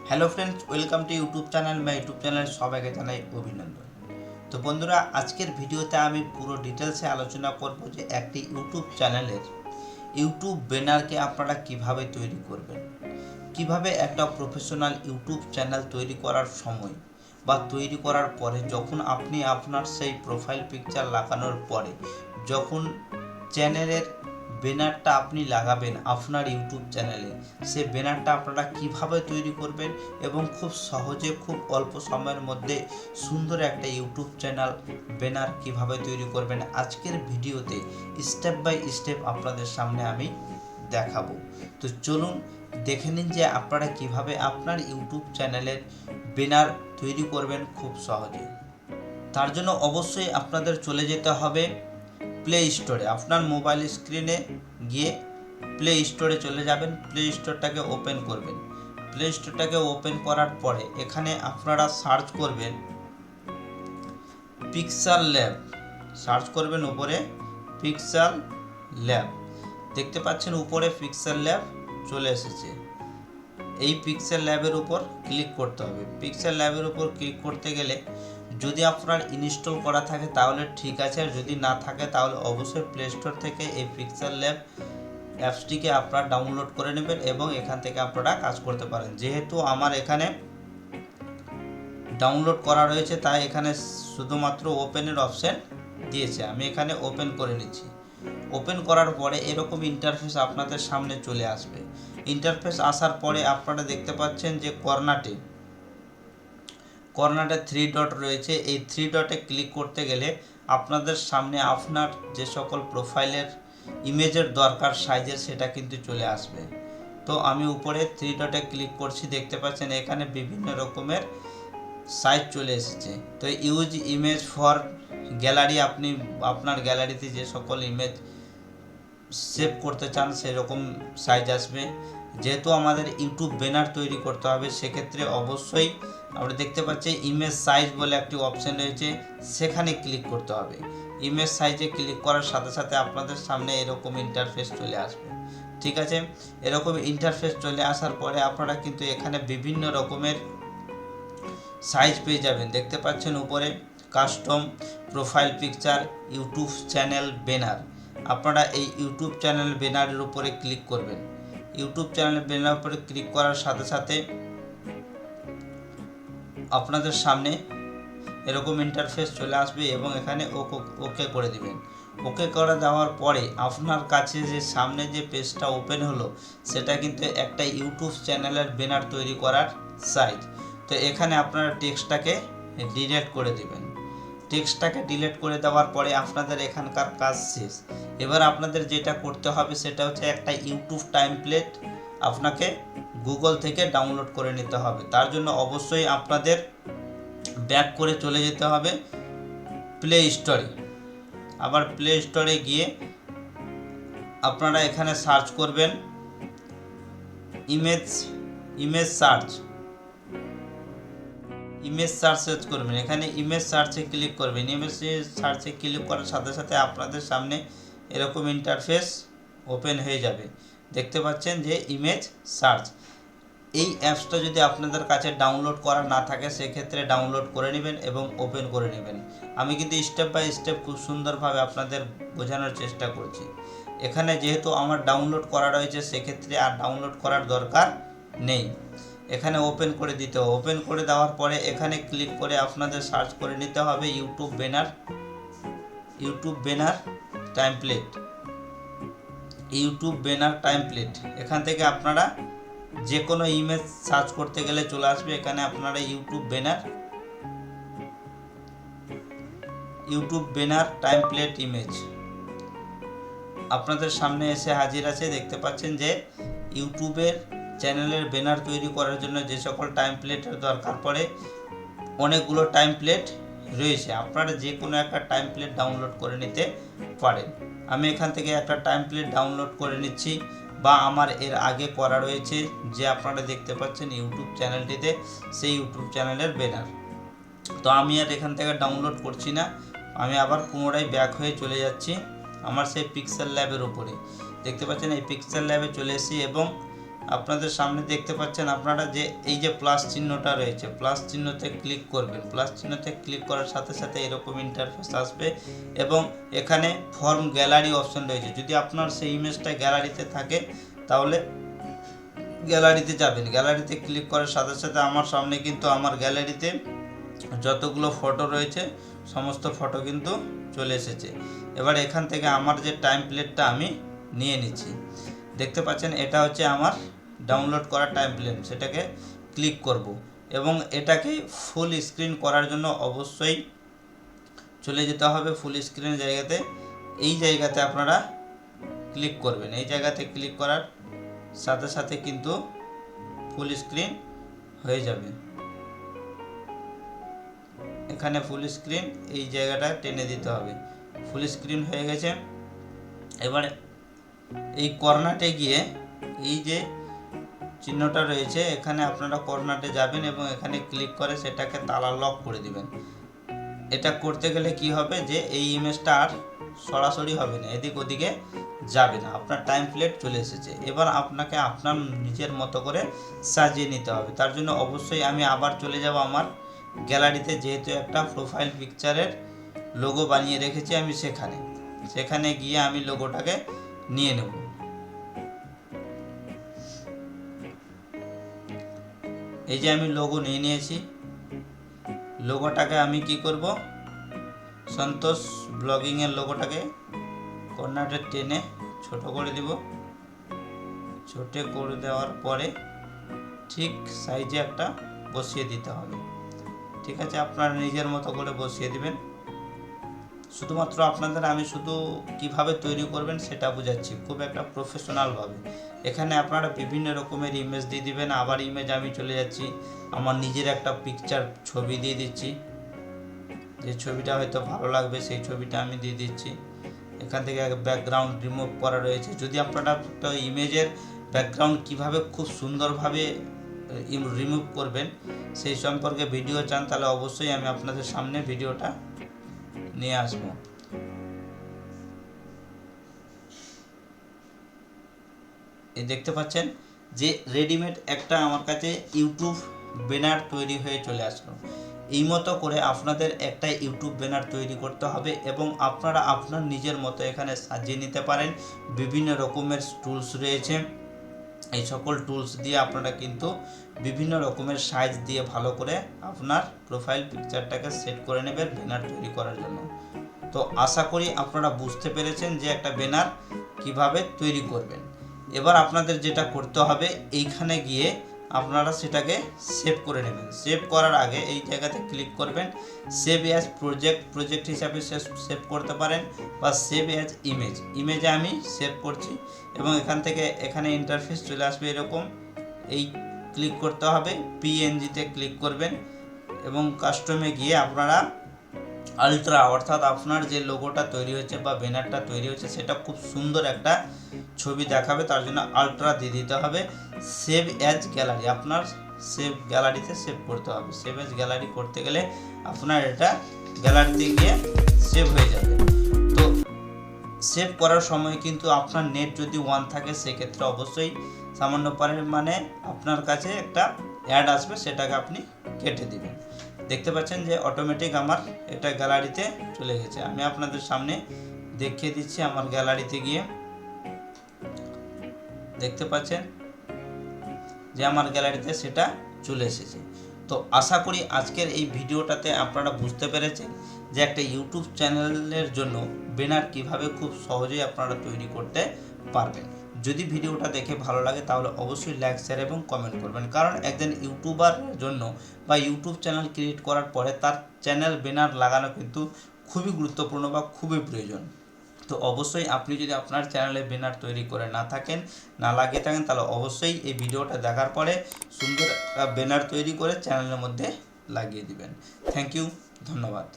Hello friends, welcome to YouTube channel. বা YouTube channel সবাইকে জানাই অভিনন্দন। তো বন্ধুরা, আজকের ভিডিওতে আমি পুরো ডিটেলসে আলোচনা করব যে একটি ইউটিউব চ্যানেলের ইউটিউব ব্যানারকে আপনারা কিভাবে তৈরি করবেন, কিভাবে একটা প্রফেশনাল ইউটিউব চ্যানেল তৈরি করার সময় বা তৈরি করার পরে যখন আপনি আপনার সেই প্রোফাইল পিকচার লাগানোর পরে যখন চ্যানেলের ব্যানারটা আপনি লাগাবেন আপনার ইউটিউব চ্যানেলে, সে ব্যানারটা আপনারা কিভাবে তৈরি করবেন এবং খুব সহজে খুব অল্প সময়ের মধ্যে সুন্দর একটা ইউটিউব চ্যানেল ব্যানার কিভাবে তৈরি করবেন আজকের ভিডিওতে স্টেপ বাই স্টেপ আপনাদের সামনে আমি দেখাবো। তো চলুন দেখে নিন যে আপনারা কিভাবে আপনার ইউটিউব চ্যানেলের ব্যানার তৈরি করবেন খুব সহজে। তার জন্য অবশ্যই আপনাদের চলে যেতে হবে প্লে স্টোরে। আপনার মোবাইল স্ক্রিনে গিয়ে প্লে স্টোরে চলে যাবেন, প্লে স্টোরটাকে ওপেন করবেন। প্লে স্টোরটাকে ওপেন করার পরে এখানে আপনারা সার্চ করবেন পিক্সেল ল্যাব, সার্চ করবেন উপরে পিক্সেল ল্যাব। দেখতে পাচ্ছেন উপরে পিক্সেল ল্যাব চলে এসেছে। এই পিক্সেল ল্যাবের উপর ক্লিক করতে হবে। পিক্সেল ল্যাবের উপর ক্লিক করতে গেলে যদি আপনার ইনস্টল করা থাকে তাহলে ঠিক আছে, আর যদি না থাকে তাহলে অবশ্যই প্লে স্টোর থেকে এই পিক্সেল ল্যাব অ্যাপসটিকে আপনারা ডাউনলোড করে নেবেন এবং এখান থেকে আপনারা কাজ করতে পারেন। যেহেতু আমার এখানে ডাউনলোড করা রয়েছে তাই এখানে শুধুমাত্র ওপেনের অপশান দিয়েছে। আমি এখানে ওপেন করে নিচ্ছি। ওপেন করার পরে এরকম ইন্টারফেস আপনাদের সামনে চলে আসবে। ইন্টারফেস আসার পরে আপনারা দেখতে পাচ্ছেন যে কর্নারে 3 ডট রয়েছে। এই 3 ডটে ক্লিক করতে গেলে আপনাদের সামনে আপনার যে সকল প্রোফাইলের ইমেজের দরকার সাইজের সেটা কিন্তু চলে আসবে। তো আমি উপরে 3 ডটে ক্লিক করছি, দেখতে পাচ্ছেন এখানে বিভিন্ন রকমের সাইজ চলে এসেছে। তো ইউজ ইমেজ ফর গ্যালারি, আপনি আপনার গ্যালারিতে যে সকল ইমেজ সেভ করতে চান সেরকম সাইজ আসবে। যেহেতু আমাদের ইউটিউব ব্যানার তৈরি করতে হবে সেক্ষেত্রে অবশ্যই আমরা দেখতে পাচ্ছি ইমেজ সাইজ বলে একটি অপশান রয়েছে, সেখানে ক্লিক করতে হবে। ইমেজ সাইজে ক্লিক করার সাথে সাথে আপনাদের সামনে এরকম ইন্টারফেস চলে আসবে। ঠিক আছে, এরকম ইন্টারফেস চলে আসার পরে আপনারা কিন্তু এখানে বিভিন্ন রকমের সাইজ পেয়ে যাবেন। দেখতে পাচ্ছেন উপরে custom profile picture YouTube channel banner. আপনারা এই ইউটিউব চ্যানেল ব্যানারের উপরে ক্লিক করবেন। ইউটিউব চ্যানেল ব্যানারের উপরে ক্লিক করার সাথে সাথে আপনাদের সামনে এরকম ইন্টারফেস চলে আসবে এবং এখানে ওকে করে দিবেন। ওকে করে দেওয়ার পরে আপনার কাছে যে সামনে যে পেজটা ওপেন হলো সেটা কিন্তু একটা ইউটিউব চ্যানেলের ব্যানার তৈরি করার সাইট। তো এখানে আপনারা টেক্সটটাকে ডিলিট করে দিবেন। টেক্সটটাকে ডিলিট করে দেওয়ার পরে আপনাদের এখানকার কাজ শেষ। এবার আপনাদের যেটা করতে হবে সেটা হচ্ছে একটা ইউটিউব টেমপ্লেট আপনাকে গুগল থেকে ডাউনলোড করে নিতে হবে। তার জন্য অবশ্যই আপনাদের ব্যাক করে চলে যেতে হবে প্লে স্টোরে। আবার প্লে স্টোরে গিয়ে আপনারা এখানে সার্চ করবেন ইমেজ সার্চ করবেন। এখানে ইমেজ সার্চে ক্লিক করবেন। ইমেজ সার্চে ক্লিক করার সাথে সাথে আপনাদের সামনে এরকম ইন্টারফেস ওপেন হয়ে যাবে। দেখতে পাচ্ছেন যে ইমেজ সার্চ। এই অ্যাপসটা যদি আপনাদের কাছে ডাউনলোড করা না থাকে সেক্ষেত্রে ডাউনলোড করে নেবেন এবং ওপেন করে নেবেন। আমি কিন্তু স্টেপ বাই স্টেপ খুব সুন্দরভাবে আপনাদের বোঝানোর চেষ্টা করছি। এখানে যেহেতু আমার ডাউনলোড করা রয়েছে সেক্ষেত্রে আর ডাউনলোড করার দরকার নেই। এখানে ওপেন করে দিতে হবে। ওপেন করে দেওয়ার পরে এখানে ক্লিক করে আপনাদের সার্চ করে নিতে হবে ইউটিউব ব্যানার টেমপ্লেট। এখান থেকে আপনারা যে কোনো ইমেজ সার্চ করতে গেলে চলে আসবে। এখানে আপনারা ইউটিউব ব্যানার টেমপ্লেট ইমেজ আপনাদের সামনে এসে হাজির আছে। দেখতে পাচ্ছেন যে ইউটিউবের চ্যানেলের ব্যানার তৈরি করার জন্য যে সকল টেমপ্লেটের দরকার পড়ে অনেকগুলো টেমপ্লেট রয়েছে। আপনারা যে কোনো একটা টেমপ্লেট ডাউনলোড করে নিতে পারেন। আমি এখান থেকে একটা টেমপ্লেট ডাউনলোড করে নিচ্ছি, বা আমার এর আগে করা রয়েছে যে আপনারা দেখতে পাচ্ছেন ইউটিউব চ্যানেলটিতে, সেই ইউটিউব চ্যানেলের ব্যানার। তো আমি আর এখান থেকে ডাউনলোড করছি না, আমি আবার পুনরায় ব্যাক হয়ে চলে যাচ্ছি আমার সেই পিক্সেল ল্যাবের উপরে। দেখতে পাচ্ছেন এই পিক্সেল ল্যাবে চলে এসেছি এবং আপনাদের সামনে দেখতে পাচ্ছেন আপনারা যে এই যে প্লাস চিহ্নটা রয়েছে, প্লাস চিহ্নতে ক্লিক করবেন। প্লাস চিহ্নতে ক্লিক করার সাথে সাথে এরকম ইন্টারফেস আসবে এবং এখানে ফর্ম গ্যালারি অপশন রয়েছে। যদি আপনার সেই ইমেজটা গ্যালারিতে থাকে তাহলে গ্যালারিতে যাবেন। গ্যালারিতে ক্লিক করার সাথে সাথে আমার সামনে কিন্তু আমার গ্যালারিতে যতগুলো ফটো রয়েছে সমস্ত ফটো কিন্তু চলে এসেছে। এবার এখান থেকে আমার যে টেমপ্লেটটা আমি নিয়ে নিচ্ছি, দেখতে পাচ্ছেন এটা হচ্ছে আমার ডাউনলোড করা টেমপ্লেট। সেটাকে ক্লিক করব এবং এটাকে ফুল স্ক্রিন করার জন্য অবশ্যই চলে যেতে হবে ফুল স্ক্রিন জায়গাতে। এই জায়গাতে আপনারা ক্লিক করবেন। এই জায়গাতে ক্লিক করার সাথে সাথে কিন্তু ফুল স্ক্রিন হয়ে যাবে। এখানে ফুল স্ক্রিন এই জায়গাটা টেনে দিতে হবে। ফুল স্ক্রিন হয়ে গেছে। এবারে এই কর্নারে গিয়ে এই যে চিহ্নটা রয়েছে এখানে আপনারা কর্নারে যাবেন এবং এখানে ক্লিক করে সেটাকে তালা লক করে দিবেন। এটা করতে গেলে কি হবে যে এই ইমেজটা আর সরাসরি হবে না, এদিক ওদিকে যাবে না, আপনার টেমপ্লেট চলে এসেছে। এবার আপনাকে আপনার নিজের মতো করে সাজিয়ে নিতে হবে। তার জন্য অবশ্যই আমি আবার চলে যাব আমার গ্যালারিতে, যেহেতু একটা প্রোফাইল পিকচারের লোগো বানিয়ে রেখেছি আমি সেখানে গিয়ে আমি লোগোটাকে নিয়ে নেব। এই যে আমি লোগো নিয়ে নিয়েছি। লোগোটাকে আমি কি করব, সন্তোষ ব্লগিংয়ের লোগোটাকে কর্নারে টেনে ছোট করে দেব। ছোট করে দেওয়ার পরে ঠিক সাইজে একটা বসিয়ে দিতে হবে। ঠিক আছে, আপনারা নিজের মতো করে বসিয়ে দিবেন। শুধুমাত্র আপনাদের আমি শুধু কিভাবে তৈরি করবেন সেটা বোঝাচ্ছি, খুব একটা প্রফেশনালভাবে। এখানে আপনারা বিভিন্ন রকমের ইমেজ দিয়ে দিবেন। আবার ইমেজ আমি চলে যাচ্ছি, আমার নিজের একটা পিকচার ছবি দিয়ে দিচ্ছি। যে ছবিটা হয়তো ভালো লাগবে সেই ছবিটা আমি দিয়ে দিচ্ছি। এখান থেকে ব্যাকগ্রাউন্ড রিমুভ করা রয়েছে। যদি আপনারা একটা ইমেজের ব্যাকগ্রাউন্ড কিভাবে খুব সুন্দরভাবে রিমুভ করবেন সেই সম্পর্কে ভিডিও চান তাহলে অবশ্যই আমি আপনাদের সামনে ভিডিওটা নিয়ে আসবো। এই দেখতে পাচ্ছেন যে রেডিমেড একটা আমার কাছে ইউটিউব ব্যানার তৈরি হয়ে চলে আসলো। এই মতো করে আপনাদের একটা ইউটিউব ব্যানার তৈরি করতে হবে এবং আপনারা আপনার নিজের মতো এখানে সাজিয়ে নিতে পারেন। বিভিন্ন রকমের টুলস রয়েছে, এই সকল টুলস দিয়ে আপনারা কিন্তু বিভিন্ন রকমের সাইজ দিয়ে ভালো করে আপনার প্রোফাইল পিকচারটাকে সেট করে নেবেন ব্যানার তৈরি করার জন্য। তো আশা করি আপনারা বুঝতে পেরেছেন যে একটা ব্যানার কিভাবে তৈরি করবেন। এবার আপনাদের যেটা করতে হবে, এইখানে গিয়ে আপনারা সেটাকে সেভ করে নেবেন। সেভ করার আগে এই জায়গাতে ক্লিক করবেন, সেভ অ্যাজ প্রজেক্ট হিসাবে সেভ করতে পারেন বা সেভ অ্যাজ ইমেজে আমি সেভ করছি এবং এখান থেকে এখানে ইন্টারফেস চলে আসবে এরকম। এই ক্লিক করতে হবে, পিএনজিতে ক্লিক করবেন এবং কাস্টমে গিয়ে আপনারা আলট্রা অর্থাৎ আপনার যে লোগোটা তৈরি হয়েছে বা ব্যানারটা তৈরি হয়েছে সেটা খুব সুন্দর একটা ছবি দেখাবে, তার জন্য আলট্রা দিয়ে দিতে হবে। সেভ অ্যাজ গ্যালারি, আপনার সেভ গ্যালারিতে সেভ করতে হবে। সেভ অ্যাজ গ্যালারি করতে গেলে আপনার এটা গ্যালারিতে গিয়ে সেভ হয়ে যাবে। তো সেভ করার সময় কিন্তু আপনার নেট যদি 1 থাকে সেক্ষেত্রে অবশ্যই সামান্য পরিমাণে আপনার কাছে একটা অ্যাড আসবে, সেটাকে আপনি কেটে দিবেন। দেখতে পাচ্ছেন যে অটোমেটিক আমার এটা গ্যালারিতে চলে গেছে। আমি আপনাদের সামনে দেখিয়ে দিচ্ছি আমার গ্যালারিতে গিয়ে। দেখতে পাচ্ছেন যে আমার গ্যালারিতে সেটা চলে এসেছে। তো আশা করি আজকের এই ভিডিওটাতে আপনারা বুঝতে পেরেছেন যে একটা ইউটিউব চ্যানেলের জন্য ব্যানার কিভাবে খুব সহজেই আপনারা তৈরি করতে পারবেন। যদি ভিডিওটা দেখে ভালো লাগে তাহলে অবশ্যই লাইক, শেয়ার এবং কমেন্ট করবেন, কারণ একজন ইউটিউবারের জন্য বা ইউটিউব চ্যানেল ক্রিয়েট করার পরে তার চ্যানেল ব্যানার লাগানো কিন্তু খুবই গুরুত্বপূর্ণ বা খুবই প্রয়োজন। তো অবশ্যই আপনি যদি আপনার চ্যানেলে ব্যানার তৈরি করে না লাগিয়ে থাকেন তাহলে অবশ্যই এই ভিডিওটা দেখার পরে সুন্দর ব্যানার তৈরি করে চ্যানেলের মধ্যে লাগিয়ে দিবেন। থ্যাংক ইউ, ধন্যবাদ।